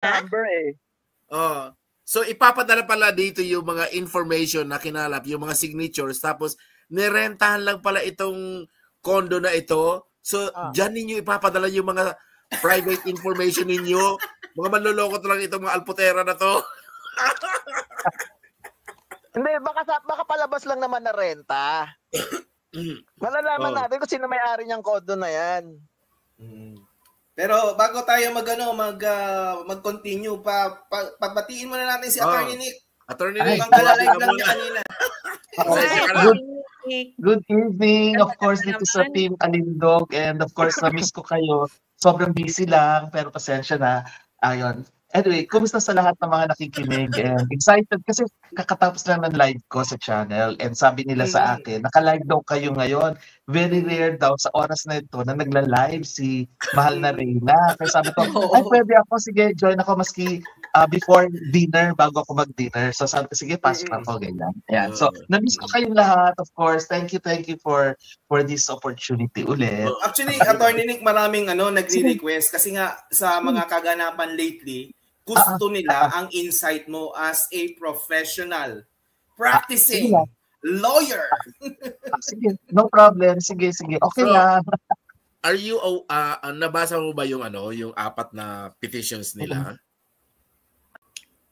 number eh. Oh. So ipapadala pala dito yung mga information na kinalap, yung mga signatures, tapos nirentahan lang pala itong condo na ito. So diyan ninyo ipapadala yung mga private information ninyo. Mga manloloko lang itong mga alputera na to. Hindi, baka palabas lang naman na renta. Malalaman natin kung sino may-ari niyang condo na yan. Pero bago tayo mag-continue, pabatiin muna natin si Attorney Nick. Attorney Nick, live lang niya kanina. Good evening. Of course, dito sa Team Alindog. And of course, na-miss ko kayo. Sobrang busy lang, pero pasensya na. Ayun. Anyway, kumusta sa lahat ng mga nakikinig? And excited kasi kakatapos lang ng live ko sa channel. And sabi nila sa akin, naka-live daw kayo ngayon. Very rare daw sa oras na ito na nagla-live si Mahal na Reyna. Kaya sabi ko, ay pwede ako, sige, join ako maski before dinner, bago ako mag-dinner. So sabi ko, sige, pasok ako, ganyan. Ayan. So, na-miss ko kayong lahat, of course. Thank you for this opportunity ulit. Actually, Attorney Nick, maraming nagre-request kasi nga sa mga kaganapan lately, gusto nila ang insight mo as a professional practicing lawyer. Sige, no problem. Sige. Okay lang. Are you nabasa mo ba yung yung 4 na petitions nila?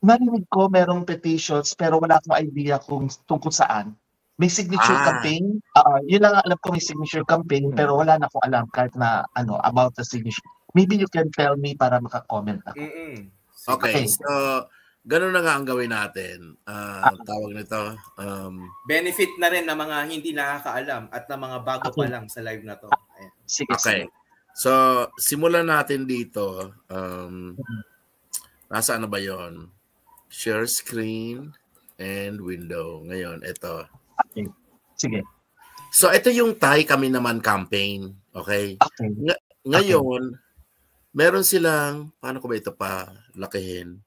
Narinig ko merong petitions pero wala akong idea kung tungkol saan. May signature campaign. Yun lang alam ko, may signature campaign pero wala na akong alam kahit na about the signature. Maybe you can tell me para maka-comment ako. Okay, so ganun na nga ang gawin natin. Tawag nito. Benefit na rin ng mga hindi nakakaalam at ng mga bago pa lang sa live na to. Ayan. Okay. So, simulan natin dito. Nasaan na ba yon? Share screen and window. Ngayon, ito. Okay. Sige. So, ito yung Thai Kami Naman campaign. Okay? Ngayon, meron silang, paano ko ba ito pa lakihin?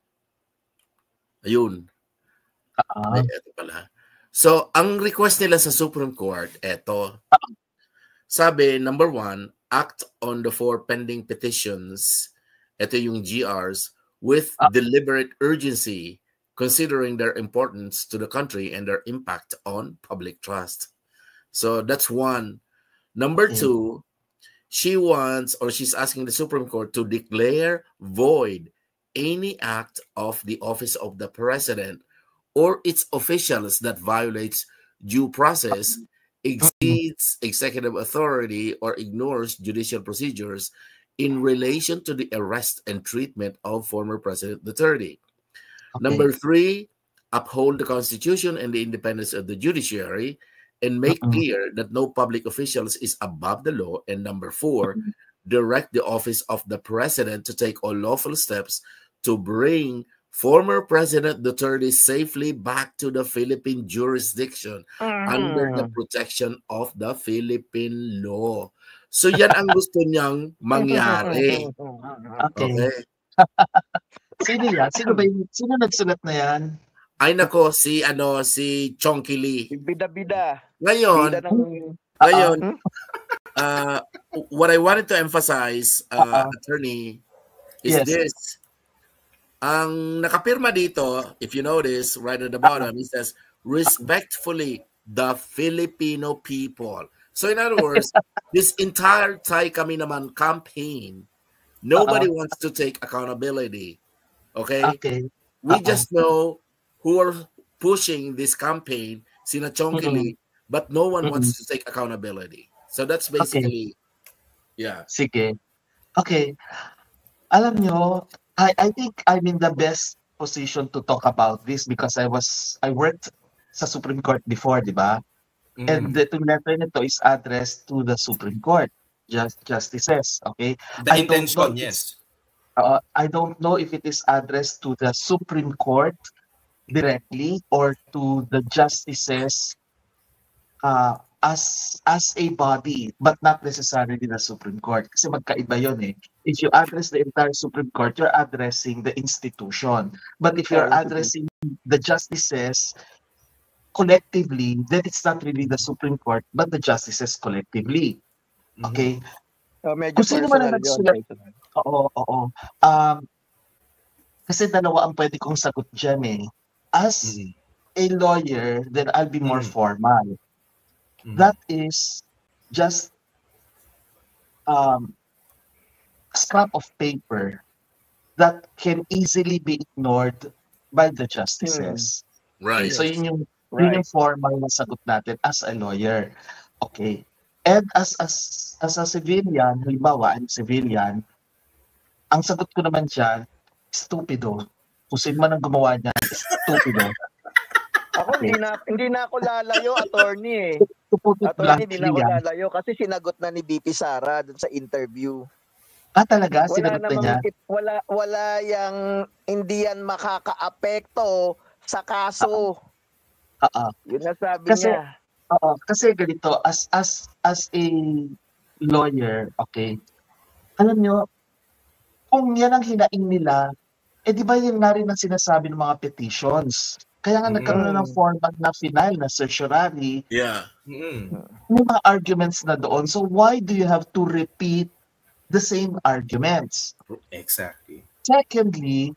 Ayun. Ay, ito pala. So, ang request nila sa Supreme Court, ito. Sabi, number 1, act on the 4 pending petitions, ito yung GRs, with deliberate urgency, considering their importance to the country and their impact on public trust. So, that's 1. Number 2, she's asking the Supreme Court to declare void any act of the office of the president or its officials that violates due process, exceeds executive authority, or ignores judicial procedures in relation to the arrest and treatment of former President Duterte. Number 3, uphold the Constitution and the independence of the judiciary and make clear that no public officials is above the law. And number 4, direct the office of the president to take all lawful steps to bring former President Duterte safely back to the Philippine jurisdiction under the protection of the Philippine law. So yan ang gusto niyang mangyari. Okay. Sino yan? Sino nagsulat na yan? Ay nako, si Chonky Lee. Bida-bida. Ngayon, what I wanted to emphasize, attorney, is this. Ang nakapirma dito, if you notice, right at the bottom, it says, respectfully, the Filipino people. So in other words, this entire Thai Kami Naman campaign, nobody wants to take accountability. Okay? We just know who are pushing this campaign, sina Chonky Lee, but no one wants to take accountability. So that's basically, Sige. Okay. Alam nyo, I think I'm in the best position to talk about this because I worked sa Supreme Court before, di ba? And the letter nito is addressed to the Supreme Court justices, okay? The intention, yes. I don't know if it is addressed to the Supreme Court directly or to the justices as a body, but not necessarily the Supreme Court. Kasi magkaiba yun eh. If you address the entire Supreme Court, you're addressing the institution. But if you're addressing the justices collectively, then it's not really the Supreme Court, but the justices collectively. Okay? Medyo Kung sino man ang nagsulat, Kasi dalawa ang pwede kong sagot dyan eh. As a lawyer, then I'll be more formal. That is just a scrap of paper that can easily be ignored by the justices. Right. So yun yung formal na sagot natin as a lawyer. Okay. And as a civilian, halimbawa, I'm civilian, ang sagot ko naman dyan, stupido. Kung sino man ang gumawa niyan, stupido. Ako, hindi na ako lalayo, attorney eh. Attorney, hindi na ako lalayo kasi sinagot na ni BP Sara dun sa interview. Talaga? Sinagot na niya? Wala yung hindi yan makaka-apekto sa kaso. Yun na sabi niya. Kasi ganito, as a lawyer, okay, alam nyo, kung yan ang hinaing nila, di ba yun na rin ang sinasabi ng mga petitions? Kaya nga nagkaroon na ng format na final na certiorari. Yeah. May mga arguments na doon. So why do you have to repeat the same arguments? Exactly. Secondly,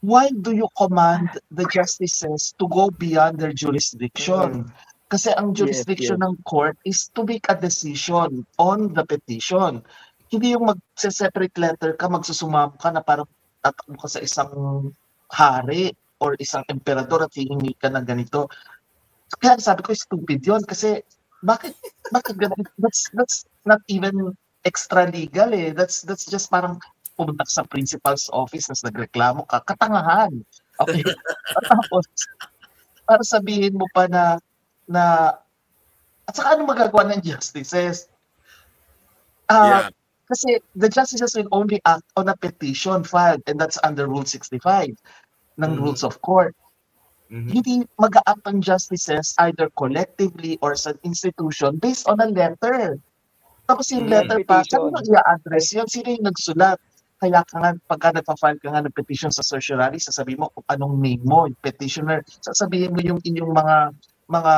why do you command the justices to go beyond their jurisdiction? Kasi ang jurisdiction ng court is to make a decision on the petition. Hindi yung mag-separate letter ka, magsusumamo ka na parang tatakbo ka sa isang hari or isang emperador at hihingi ka ng ganito. Kaya sabi ko, stupid yun. Kasi bakit ganito? That's not even extra legal eh. That's just parang pumunta ka sa principal's office nas nagreklamo ka. Katangahan. Okay. Tapos, para sabihin mo pa na at saka ano magagawa ng justices? Kasi the justices will only act on a petition filed and that's under Rule 65 ng Rules of Court. Hindi mag-a-act ang justices either collectively or as an institution based on a letter. Tapos yung letter pa, saan mo i-address yun? Sino yung nagsulat? Kaya ka nga, pagka nagpa-file ka nga ng petition sa certiorari, sasabihin mo kung anong name mo, yung petitioner, sasabihin mo yung inyong mga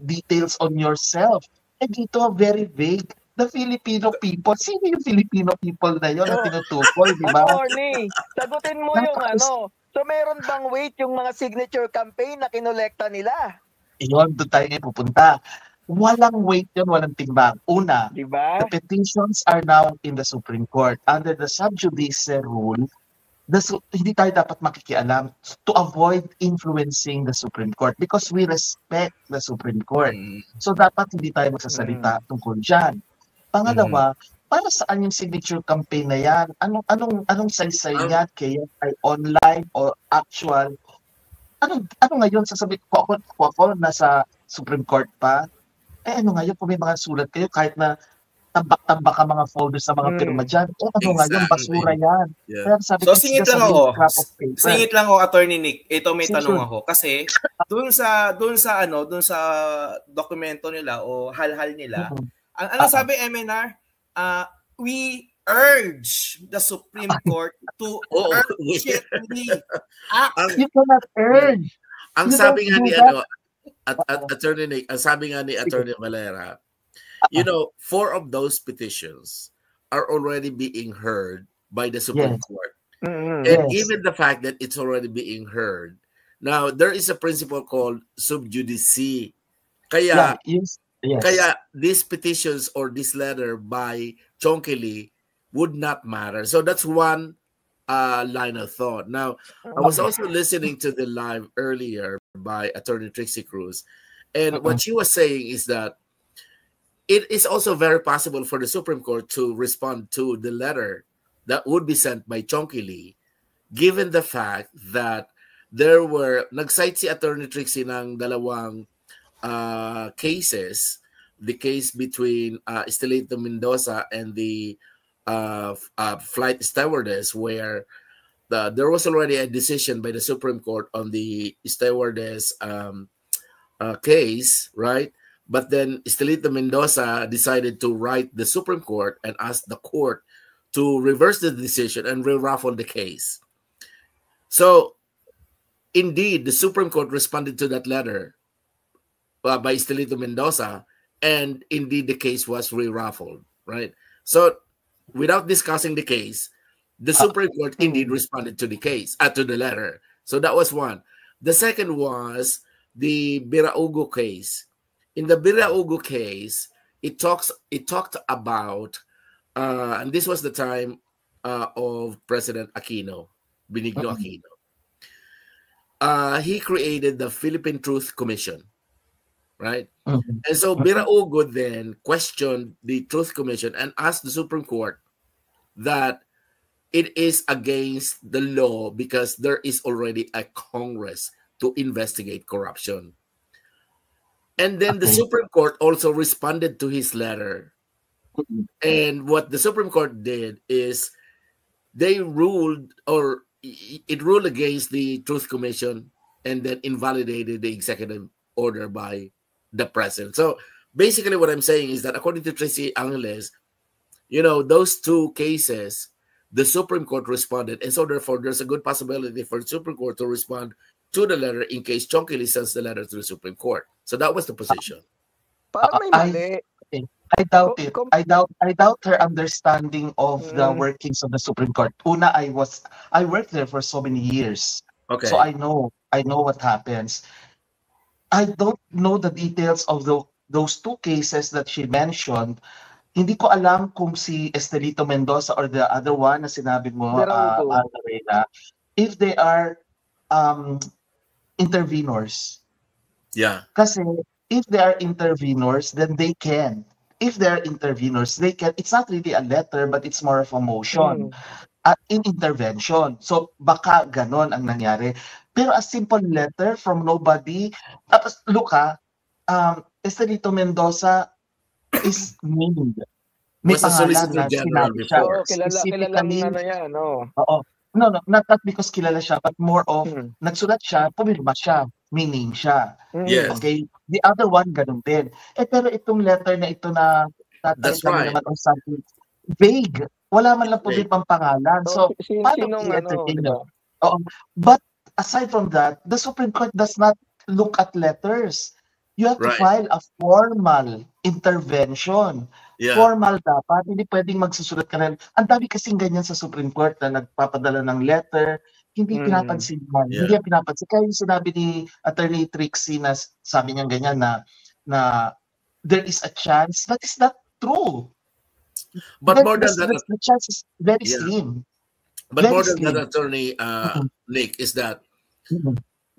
details on yourself. Dito, very vague. The Filipino people, sino yung Filipino people na yun na tinutukoy, di ba? Attorney, sagutin mo yung ano. So meron bang weight yung mga signature campaign na kinolekta nila? Iyon, doon tayo pupunta. Walang weight yun, walang timbang. Una, diba? The petitions are now in the Supreme Court. Under the sub judice rule, hindi tayo dapat makikialam to avoid influencing the Supreme Court because we respect the Supreme Court. So dapat hindi tayo magsasalita tungkol dyan. Pangalawa, para saan yung signature campaign na yan? Anong saysay niyan? Kaya ay online or actual? Ano ngayon sasabihin ko ako nasa Supreme Court pa? Ano ngayon kung may mga sulat kayo kahit na tambak-tambak ang mga folders sa mga pirma dyan. Ngayon, basura yan. Yeah. Kaya sabi so, singit lang ako, Attorney Nick. Ito may tanong ako. Kasi, dun sa dokumento nila o hal-hal nila, ano sabi MNR? We urge the Supreme Court to urgently act. You cannot urge. Ang sabi nga ni Attorney Nick, ang sabi nga ni Attorney Valera, 4 of those petitions are already being heard by the Supreme Court. And even the fact that it's already being heard, now there is a principle called sub judice. Kaya these petitions or this letter by Chonky Lee would not matter. So that's one line of thought. Now, I was also listening to the live earlier by Attorney Trixie Cruz, and what she was saying is that it is also very possible for the Supreme Court to respond to the letter that would be sent by Chonky Lee, given the fact that there were, nag-cite si Attorney Trixie ng dalawang cases, the case between Estelito Mendoza and the flight stewardess, where there was already a decision by the Supreme Court on the stewardess case, right? But then Estelito Mendoza decided to write the Supreme Court and ask the court to reverse the decision and re-raffle the case. So, indeed, the Supreme Court responded to that letter by Estelito Mendoza, and indeed the case was re-raffled, right? So, without discussing the case, the Supreme Court indeed responded to the case, to the letter. So that was one. The second was the Biraugo case. In the Biraugo case, it talked about, and this was the time of President Aquino, Benigno Aquino. He created the Philippine Truth Commission, right? And so Biraugo then questioned the Truth Commission and asked the Supreme Court that it is against the law because there is already a Congress to investigate corruption. And then the Supreme Court also responded to his letter. And what the Supreme Court did is they ruled, or it ruled against the Truth Commission and then invalidated the executive order by the president. So basically what I'm saying is that according to Tracy Angeles, you know, those two cases, the Supreme Court responded. And so therefore, there's a good possibility for the Supreme Court to respond to the letter in case Chonky Lee sends the letter to the Supreme Court. So that was the position. I doubt it. I doubt her understanding of the workings of the Supreme Court. Una, I worked there for so many years. Okay. So I know what happens. I don't know the details of those two cases that she mentioned. Hindi ko alam kung si Estelito Mendoza or the other one na sinabi mo, Arena, if they are intervenors. Yeah. Kasi if they are intervenors, then they can. If they are intervenors, they can. It's not really a letter, but it's more of a motion in intervention. So baka ganon ang nangyari. Pero a simple letter from nobody. Tapos look Estelito Mendoza is named. May Was a Solicitor pangalan na General sinabi siya. before. Kilala na yan, no? Oo. No, not because kilala siya, but more of nagsulat siya, pumirma siya, may name siya. Yes. Okay? The other one, ganun din. Pero itong letter na ito na That's right. naman or something, vague. Wala man lang po din pang pangalan. So, paano i-entertain yun? But aside from that, the Supreme Court does not look at letters. You have to file a formal intervention. Yeah. Formal dapat. Hindi pwedeng magsusulat ka rin. Ang dami kasing ganyan sa Supreme Court na nagpapadala ng letter. Hindi pinapansin man. Yeah. Hindi pinapansin. Kaya yung sinabi ni Attorney Trixie na sabi niya ganyan na there is a chance. That is not true. But more than that, the chance is very slim. But very more than slim. that, Attorney Nick, is that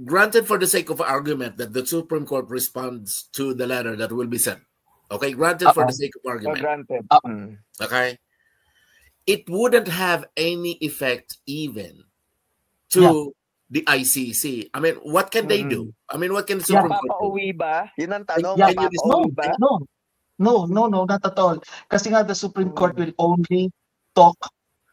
granted for the sake of argument that the Supreme Court responds to the letter that will be sent. Okay, granted for the sake of argument. Granted. Okay, it wouldn't have any effect even to the ICC. I mean, what can they do? I mean, what can the Supreme Court do? Papauwi ba? Yun ang tanong. Yeah, Papauwi ba? No, not at all. Kasi nga the Supreme Court will only talk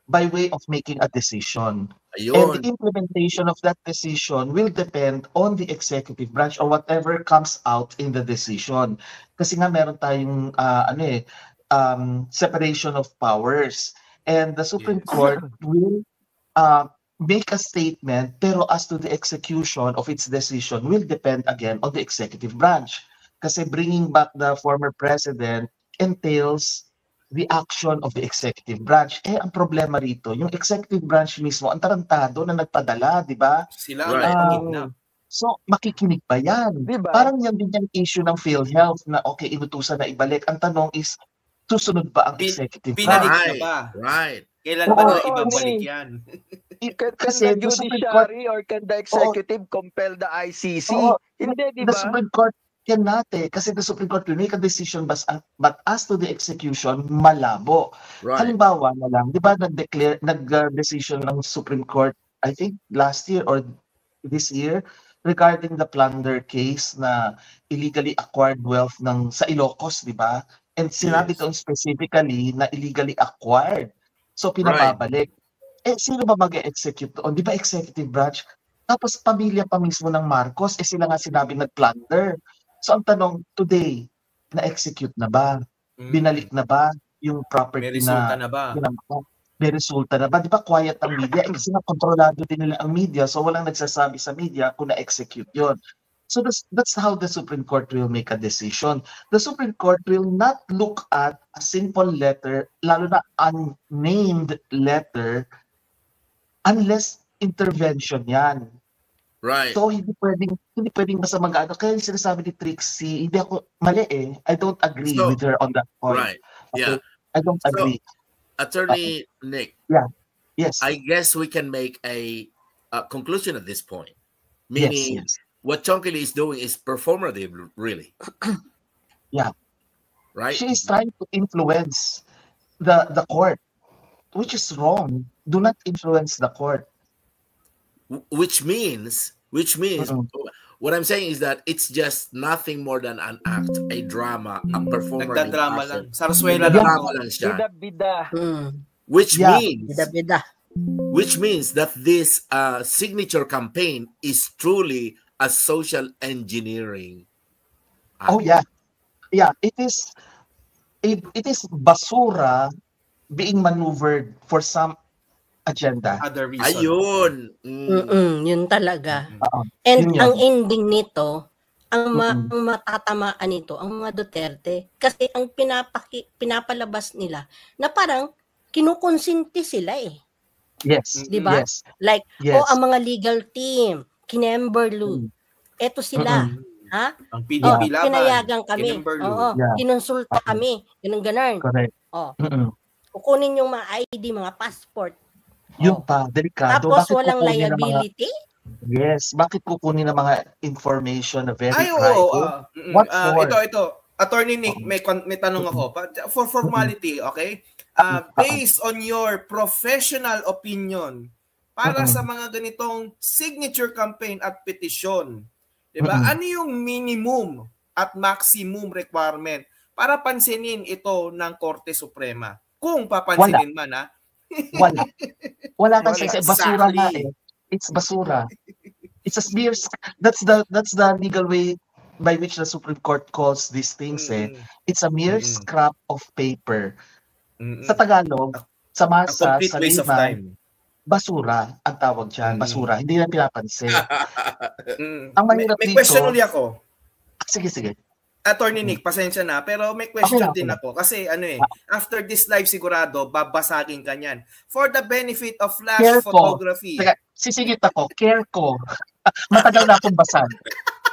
by way of making a decision. Ayun. And the implementation of that decision will depend on the executive branch or whatever comes out in the decision. Kasi nga meron tayong separation of powers. And the Supreme Court will make a statement, pero as to the execution of its decision will depend again on the executive branch. Kasi bringing back the former president entails the action of the executive branch. Ang problema rito, yung executive branch mismo, ang tarantado na nagpadala, di ba? Sila ang na. So, makikinig ba yan? Diba? Parang yan din yung issue ng PhilHealth na okay, inutusan na ibalik. Ang tanong is, susunod ba ang executive branch? Pinalik na ba? Right. Kailan ba na ibabalik yan? Can the judiciary or can the executive compel the ICC? Hindi, di ba? The Supreme Court cannot kasi the Supreme Court will make a decision but as to the execution, malabo. Right. Halimbawa na lang, di ba nag-decision ng Supreme Court, I think last year or this year, regarding the plunder case na illegally acquired wealth sa Ilocos, di ba? And sinabi doon specifically na illegally acquired. So pinababalik. Sino ba mag-execute doon? Di ba executive branch? Tapos pamilya pa mismo ng Marcos, sila nga sinabi nag-plunder. So ang tanong, today, na-execute na ba? Binalik na ba yung property May resulta na ba? May resulta na ba? Di ba quiet ang media? Kasi kontrolado din nila ang media, so walang nagsasabi sa media kung na-execute yon. So that's how the Supreme Court will make a decision. The Supreme Court will not look at a simple letter, lalo na unnamed letter unless intervention yan. Right. So, hindi pwedeng basta mag-ano. Kaya yung sinasabi ni Trixie, hindi ako, mali eh. I don't agree with her on that point. Right. Yeah. I don't agree. Attorney Nick. Yeah. Yes. I guess we can make a conclusion at this point. Meaning, yes. what Chongkili is doing is performative, really. Yeah. Right? She is trying to influence the court, which is wrong. Do not influence the court. Which means, what I'm saying is that it's just nothing more than an act, a drama, a performer. Nagdadrama lang. Sarsuela lang siya. Bida-bida. Which means, Bida-bida. which means that this signature campaign is truly a social engineering. Oh yeah, yeah. It is basura being maneuvered for some agenda. Other reason. Ayun. Yun talaga. Yun And yan. ang ending nito, ang matatamaan nito, ang mga Duterte. Kasi ang pinapalabas nila na parang kinukonsinti sila eh. Yes. Di ba? Yes. Like, Yes. ang mga legal team, Kinemberlu, eto sila. Ha? Ang PDP laban. Pinayagan kami. Kinemberlu. Oo, Yeah. kinonsulta kami. Ganun. Correct. Oh, Mm-mm. kukunin yung mga ID, mga passport. Yun pa, delikado. Tapos Bakit walang kukunin ng mga- liability? Yes. Bakit kukunin ng mga information na very Ay, private? oo. What for? Ito. Attorney Nick, may tanong ako. For formality, okay? Based on your professional opinion, para sa mga ganitong signature campaign at petisyon, di ba? Ano yung minimum at maximum requirement para pansinin ito ng Korte Suprema? Kung papansinin man, ha? Wala kasi basura nga eh. It's basura. It's a smear. That's the legal way by which the Supreme Court calls these things eh. It's a mere scrap of paper. Sa Tagalog, sa A masa, complete sa waste of layman, time. basura ang tawag dyan. Basura. Hindi na pinapansin. Ang May mahirap dito. question ulit ako. Sige. Attorney Nick, pasensya na, pero may question Okay. din ako. Kasi after this live sigurado, babasagin ka niyan. For the benefit of flash Care ko. photography. Teka, sisingit ako. Care ko. Matagal na akong basag.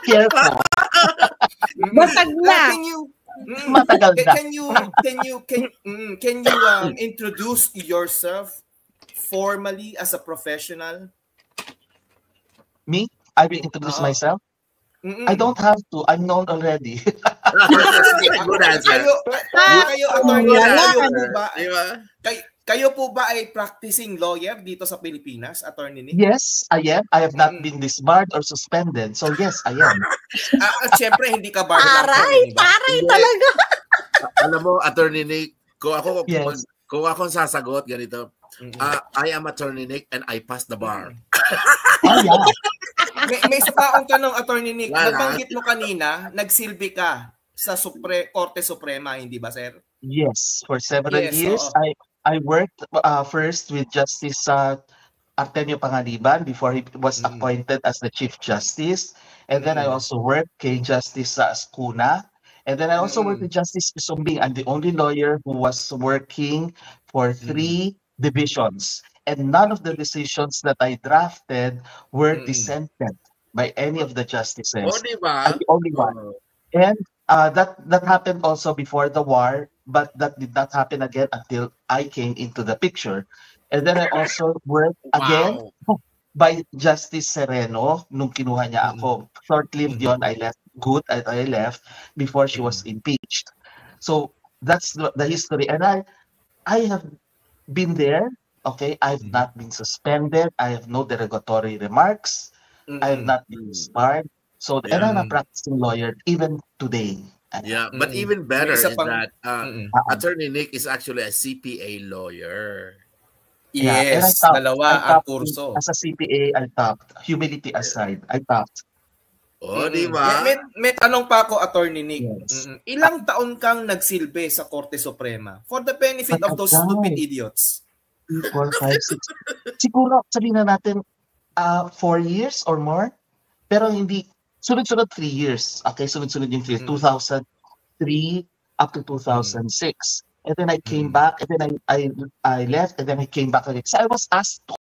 Care ko. Basag na! Can you Matagal na. can you introduce yourself formally as a professional? Me? I will introduce myself. I don't have to. I'm known already. Good answer. Kayo, attorney, Diba? kayo po ba ay practicing lawyer dito sa Pilipinas, Attorney Nick? Yes, I am. I have not been disbarred or suspended. So yes, I am. Siyempre, hindi ka bar Taray talaga! Alam mo, Attorney Nick, kung ako Yes. kung ako sasagot ganito, I am Attorney Nick and I passed the bar. Oh yeah. May isa pa akong tanong, Attorney Nick. Wala. Nabanggit mo kanina, nagsilbi ka sa Korte Suprema, hindi ba, sir? Yes, for several Yes, years oo. I worked first with Justice Artemio Pangaliban before he was appointed as the Chief Justice, and then I also worked kay Justice Ascuna, and then I also worked with Justice Sumbing. I'm the only lawyer who was working for 3 divisions, and none of the decisions that I drafted were dissented by any of the justices. O, diba? I'm the only one. And that happened also before the war, but that did not happen again until I came into the picture. And then I also worked again by Justice Sereno nung kinuha niya ako. Short-lived yun, I left before she was impeached. So that's the history. And I have been there, okay? I've not been suspended. I have no derogatory remarks. I have not been disbarred. So, and I'm a practicing lawyer even today. Yeah, but even better May isa is pang- that Attorney Nick is actually a CPA lawyer. Yeah, and I Yes, topped. dalawa I ang topped kurso. As a CPA, I topped. Humility aside, I topped. O, diba? May tanong pa ako, Attorney Nick. Yes. Ilang taon kang nagsilbi sa Korte Suprema for the benefit of those stupid idiots? 3, 4, 5, 6. Siguro, sabihin na natin, 4 years or more. Pero hindi, sunod-sunod 3 years. Okay, sunod-sunod yung 3 years. 2003 up to 2006. And then I came back, and then I left, and then I came back again. So I was asked to